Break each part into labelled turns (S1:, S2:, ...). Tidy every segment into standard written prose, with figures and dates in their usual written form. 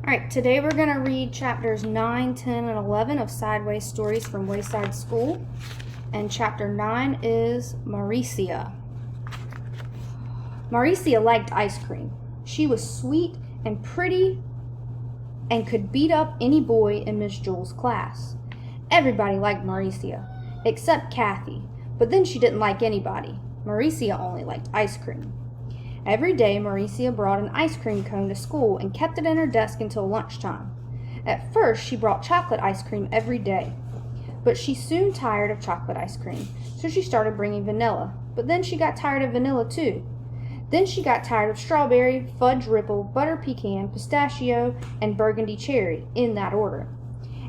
S1: Alright, today we're going to read chapters 9, 10, and 11 of Sideways Stories from Wayside School. And chapter 9 is Mauricia. Mauricia liked ice cream. She was sweet and pretty and could beat up any boy in Miss Jules' class. Everybody liked Mauricia, except Kathy, but then she didn't like anybody. Mauricia only liked ice cream. Every day, Mauricia brought an ice cream cone to school and kept it in her desk until lunchtime. At first, she brought chocolate ice cream every day, but she soon tired of chocolate ice cream, so she started bringing vanilla. But then she got tired of vanilla too. Then she got tired of strawberry, fudge ripple, butter pecan, pistachio, and burgundy cherry, in that order.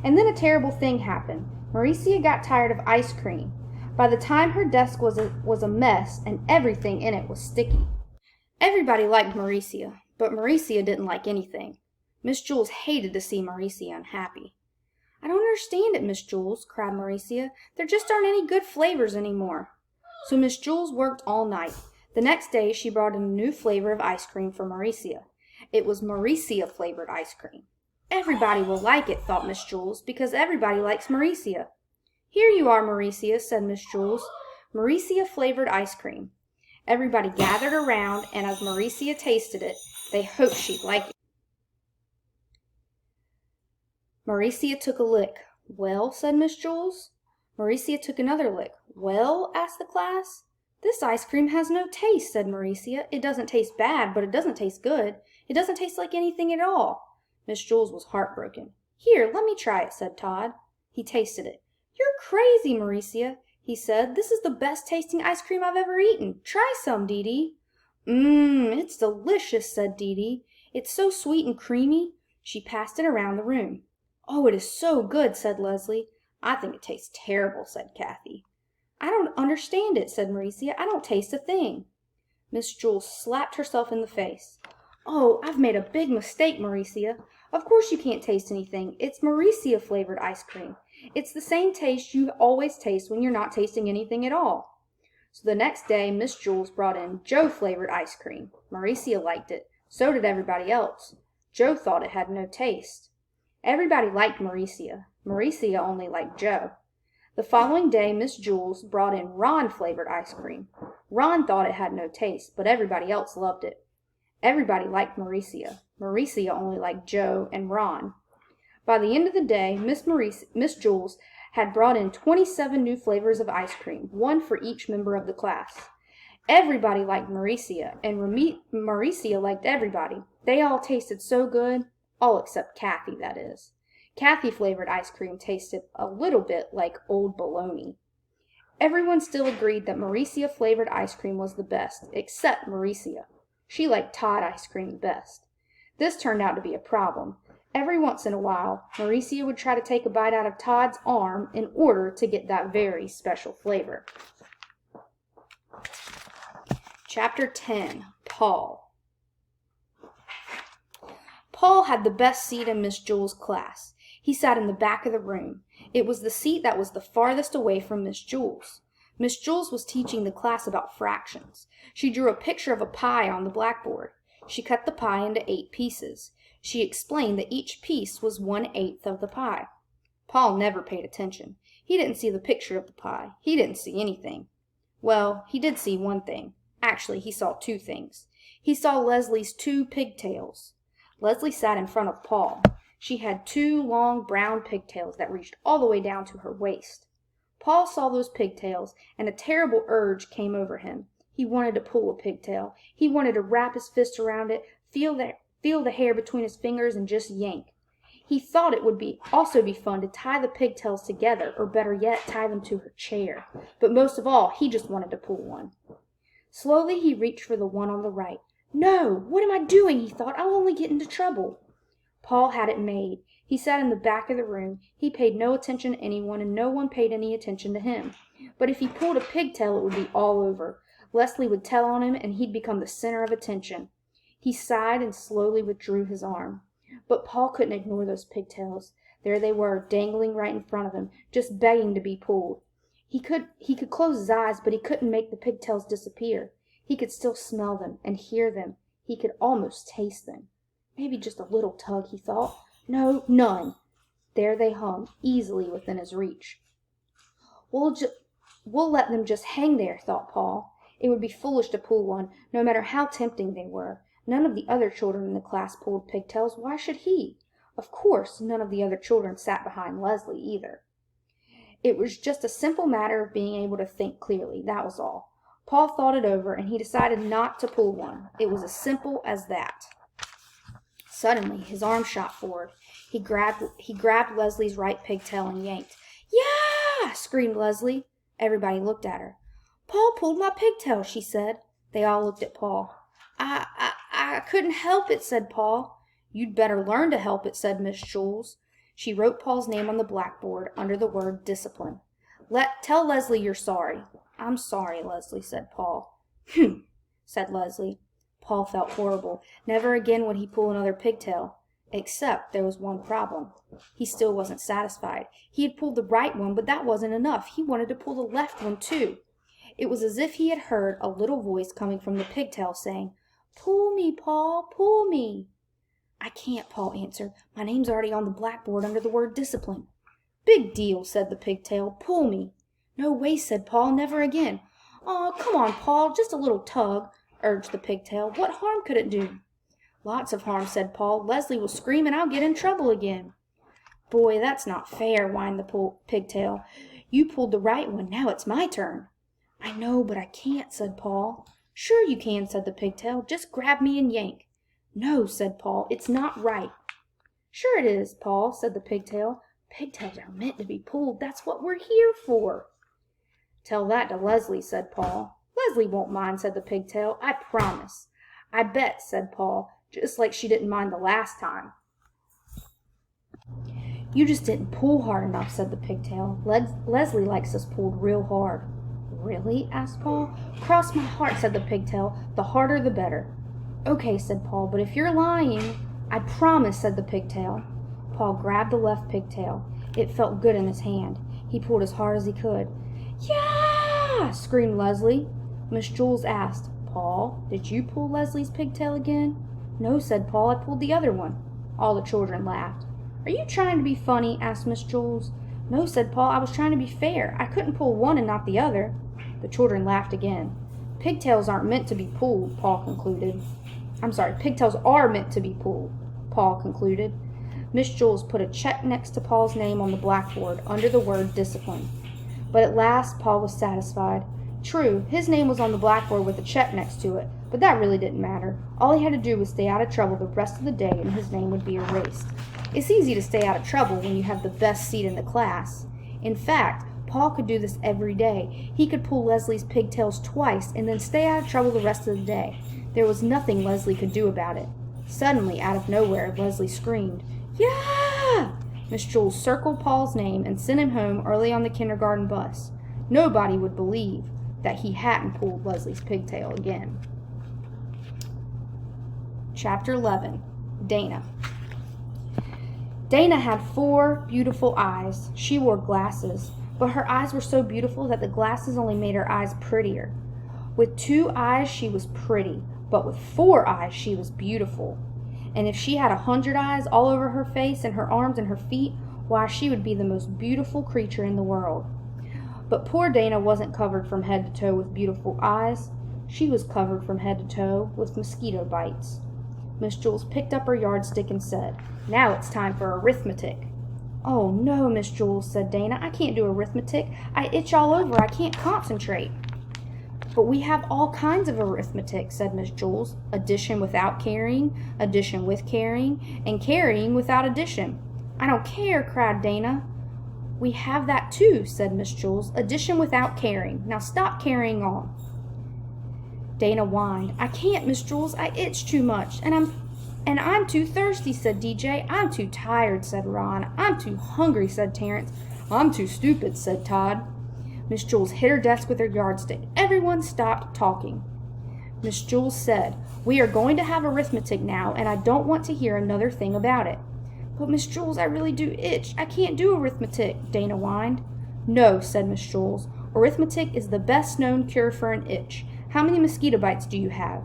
S1: And then a terrible thing happened. Mauricia got tired of ice cream. By the time her desk was a mess and everything in it was sticky. Everybody liked Mauricia, but Mauricia didn't like anything. Miss Jules hated to see Mauricia unhappy. "I don't understand it, Miss Jules," cried Mauricia. "There just aren't any good flavors anymore." So Miss Jules worked all night. The next day she brought in a new flavor of ice cream for Mauricia. It was Mauricia-flavored ice cream. "Everybody will like it," thought Miss Jules, "because everybody likes Mauricia." "Here you are, Mauricia," said Miss Jules. "Mauricia-flavored ice cream." Everybody gathered around, and as Mauricia tasted it, they hoped she'd like it. Mauricia took a lick. "Well," said Miss Jules. Mauricia took another lick. "Well?" asked the class. "This ice cream has no taste," said Mauricia. "It doesn't taste bad, but it doesn't taste good. It doesn't taste like anything at all." Miss Jules was heartbroken. "Here, let me try it," said Todd. He tasted it. "You're crazy, Mauricia," he said. "This is the best tasting ice cream I've ever eaten. Try some, Dee Dee." It's delicious," said Dee Dee. "It's so sweet and creamy." She passed it around the room. "Oh, it is so good," said Leslie. "I think it tastes terrible," said Kathy. "I don't understand it," said Mauricia. "I don't taste a thing." Miss Jules slapped herself in the face. "Oh, I've made a big mistake, Mauricia. Of course you can't taste anything. It's Mauricia-flavored ice cream. It's the same taste you always taste when you're not tasting anything at all." So the next day, Miss Jules brought in Joe-flavored ice cream. Mauricia liked it. So did everybody else. Joe thought it had no taste. Everybody liked Mauricia. Mauricia only liked Joe. The following day, Miss Jules brought in Ron-flavored ice cream. Ron thought it had no taste, but everybody else loved it. Everybody liked Mauricia. Mauricia only liked Joe and Ron. By the end of the day, Miss Jules had brought in 27 new flavors of ice cream, one for each member of the class. Everybody liked Mauricia, and Mauricia liked everybody. They all tasted so good, all except Kathy, that is. Kathy-flavored ice cream tasted a little bit like old bologna. Everyone still agreed that Mauricia-flavored ice cream was the best, except Mauricia. She liked Todd ice cream the best. This turned out to be a problem. Every once in a while, Mauricia would try to take a bite out of Todd's arm in order to get that very special flavor. Chapter 10, Paul. Paul had the best seat in Miss Jules' class. He sat in the back of the room. It was the seat that was the farthest away from Miss Jules. Miss Jules was teaching the class about fractions. She drew a picture of a pie on the blackboard. She cut the pie into 8 pieces. She explained that each piece was 1/8 of the pie. Paul never paid attention. He didn't see the picture of the pie. He didn't see anything. Well, he did see one thing. Actually, he saw 2 things. He saw Leslie's 2 pigtails. Leslie sat in front of Paul. She had 2 long brown pigtails that reached all the way down to her waist. Paul saw those pigtails, and a terrible urge came over him. He wanted to pull a pigtail. He wanted to wrap his fist around it, feel the hair between his fingers, and just yank. He thought it would also be fun to tie the pigtails together, or better yet, tie them to her chair. But most of all, he just wanted to pull one. Slowly he reached for the one on the right. "No! What am I doing?" he thought. "I'll only get into trouble." Paul had it made. He sat in the back of the room. He paid no attention to anyone, and no one paid any attention to him. But if he pulled a pigtail, it would be all over. Leslie would tell on him, and he'd become the center of attention. He sighed and slowly withdrew his arm. But Paul couldn't ignore those pigtails. There they were, dangling right in front of him, just begging to be pulled. He could close his eyes, but he couldn't make the pigtails disappear. He could still smell them and hear them. He could almost taste them. Maybe just a little tug, he thought. No, none. There they hung, easily within his reach. We'll let them just hang there, thought Paul. It would be foolish to pull one, no matter how tempting they were. None of the other children in the class pulled pigtails. Why should he? Of course, none of the other children sat behind Leslie either. It was just a simple matter of being able to think clearly, that was all. Paul thought it over, and he decided not to pull one. It was as simple as that. Suddenly, his arm shot forward. He grabbed Leslie's right pigtail and yanked. "Yeah!" screamed Leslie. Everybody looked at her. "Paul pulled my pigtail," she said. They all looked at Paul. I couldn't help it," said Paul. "You'd better learn to help it," said Miss Jules. She wrote Paul's name on the blackboard under the word discipline. "Tell Leslie you're sorry." "I'm sorry, Leslie," said Paul. "Humph," said Leslie. Paul felt horrible. Never again would he pull another pigtail. Except there was one problem. He still wasn't satisfied. He had pulled the right one, but that wasn't enough. He wanted to pull the left one too. It was as if he had heard a little voice coming from the pigtail saying, "Pull me, Paul, pull me." "I can't," Paul answered. "My name's already on the blackboard under the word discipline." "Big deal," said the pigtail. "Pull me." "No way," said Paul. "Never again." "Oh, come on, Paul, just a little tug," urged the pigtail. "What harm could it do?" "Lots of harm," said Paul. "Leslie will scream and I'll get in trouble again." "Boy, that's not fair," whined the pigtail. "You pulled the right one. Now it's my turn." "I know, but I can't," said Paul. "Sure you can," said the pigtail. "Just grab me and yank." "No," said Paul. "It's not right." "Sure it is, Paul," said the pigtail. "Pigtails are meant to be pulled. That's what we're here for." "Tell that to Leslie," said Paul. "Leslie won't mind," said the pigtail. "I promise." "I bet," said Paul, just like she didn't mind the last time. "You just didn't pull hard enough," said the pigtail. "Leslie likes us pulled real hard." "Really?" asked Paul. "Cross my heart," said the pigtail. "The harder the better." "Okay," said Paul, "but if you're lying—" "I promise," said the pigtail. Paul grabbed the left pigtail. It felt good in his hand. He pulled as hard as he could. "Yeah!" screamed Leslie. Miss Jules asked, "Paul, did you pull Leslie's pigtail again?" "No," said Paul. "I pulled the other one." All the children laughed. "Are you trying to be funny?" asked Miss Jules. "No," said Paul. "I was trying to be fair. I couldn't pull one and not the other." The children laughed again. "Pigtails aren't meant to be pulled," Paul concluded. "Pigtails are meant to be pulled," Paul concluded. Miss Jules put a check next to Paul's name on the blackboard under the word discipline. But at last Paul was satisfied. True, his name was on the blackboard with a check next to it, but that really didn't matter. All he had to do was stay out of trouble the rest of the day and his name would be erased. It's easy to stay out of trouble when you have the best seat in the class. In fact, Paul could do this every day. He could pull Leslie's pigtails twice and then stay out of trouble the rest of the day. There was nothing Leslie could do about it. Suddenly, out of nowhere, Leslie screamed, "Yeah!" Miss Jules circled Paul's name and sent him home early on the kindergarten bus. Nobody would believe that he hadn't pulled Leslie's pigtail again. Chapter 11. Dana. Dana had 4 beautiful eyes. She wore glasses, but her eyes were so beautiful that the glasses only made her eyes prettier. With 2 eyes, she was pretty, but with 4 eyes, she was beautiful. And if she had 100 eyes all over her face and her arms and her feet, why, she would be the most beautiful creature in the world. But poor Dana wasn't covered from head to toe with beautiful eyes. She was covered from head to toe with mosquito bites. Miss Jules picked up her yardstick and said, "Now it's time for arithmetic." "Oh, no, Miss Jules," said Dana. "I can't do arithmetic. I itch all over. I can't concentrate." "But we have all kinds of arithmetic," said Miss Jules. "Addition without carrying, addition with carrying, and carrying without addition." "I don't care," cried Dana. "We have that too," said Miss Jules. "Addition without carrying. Now stop carrying on." Dana whined. "I can't, Miss Jules. I itch too much. And I'm too thirsty," said DJ. "I'm too tired," said Ron. "I'm too hungry," said Terrence. "I'm too stupid," said Todd. Miss Jules hit her desk with her yardstick. Everyone stopped talking. Miss Jules said, "We are going to have arithmetic now, and I don't want to hear another thing about it." "But Miss Jules, I really do itch. I can't do arithmetic," Dana whined. "No," said Miss Jules. "Arithmetic is the best known cure for an itch. How many mosquito bites do you have?"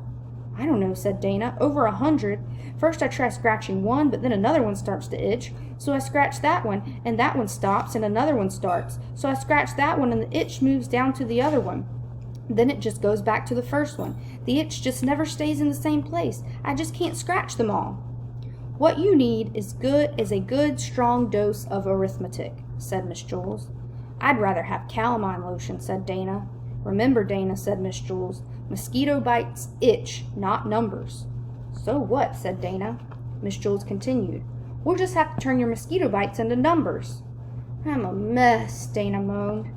S1: I don't know, said Dana. Over 100. First I try scratching one, but then another one starts to itch. So I scratch that one, and that one stops, and another one starts. So I scratch that one, and the itch moves down to the other one. Then it just goes back to the first one. The itch just never stays in the same place. I just can't scratch them all. What you need is a good, strong dose of arithmetic, said Miss Jules. I'd rather have calamine lotion, said Dana. Remember, Dana, said Miss Jules, mosquito bites itch, not numbers. So what, said Dana. Miss Jules continued. We'll just have to turn your mosquito bites into numbers. I'm a mess, Dana moaned.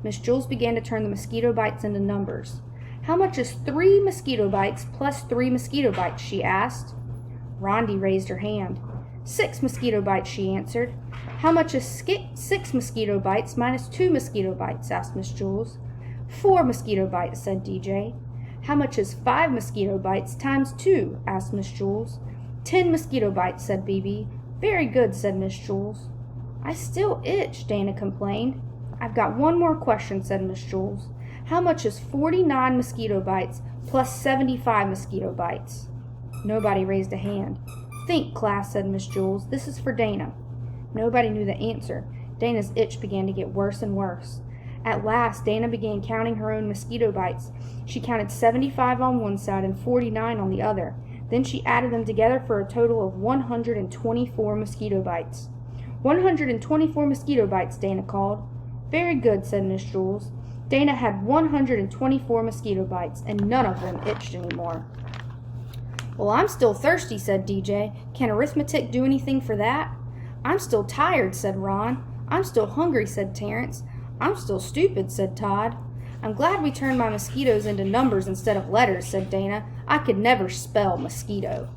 S1: Miss Jules began to turn the mosquito bites into numbers. How much is 3 mosquito bites plus 3 mosquito bites, she asked. Rondi raised her hand. 6 mosquito bites, she answered. How much is 6 mosquito bites minus 2 mosquito bites, asked Miss Jules. 4 mosquito bites, said DJ. How much is 5 mosquito bites times 2, asked Miss Jules. 10 mosquito bites, said BB. Very good, said Miss Jules. I still itch, Dana complained. I've got one more question, said Miss Jules. How much is 49 mosquito bites plus 75 mosquito bites? Nobody raised a hand. Think, class, said Miss Jules. This is for Dana. Nobody knew the answer. Dana's itch began to get worse and worse. At last, Dana began counting her own mosquito bites. She counted 75 on one side and 49 on the other. Then she added them together for a total of 124 mosquito bites. 124 mosquito bites, Dana called. Very good, said Miss Jules. Dana had 124 mosquito bites, and none of them itched anymore. Well, I'm still thirsty, said DJ. Can arithmetic do anything for that? I'm still tired, said Ron. I'm still hungry, said Terrence. I'm still stupid, said Todd. I'm glad we turned my mosquitoes into numbers instead of letters, said Dana. I could never spell mosquito.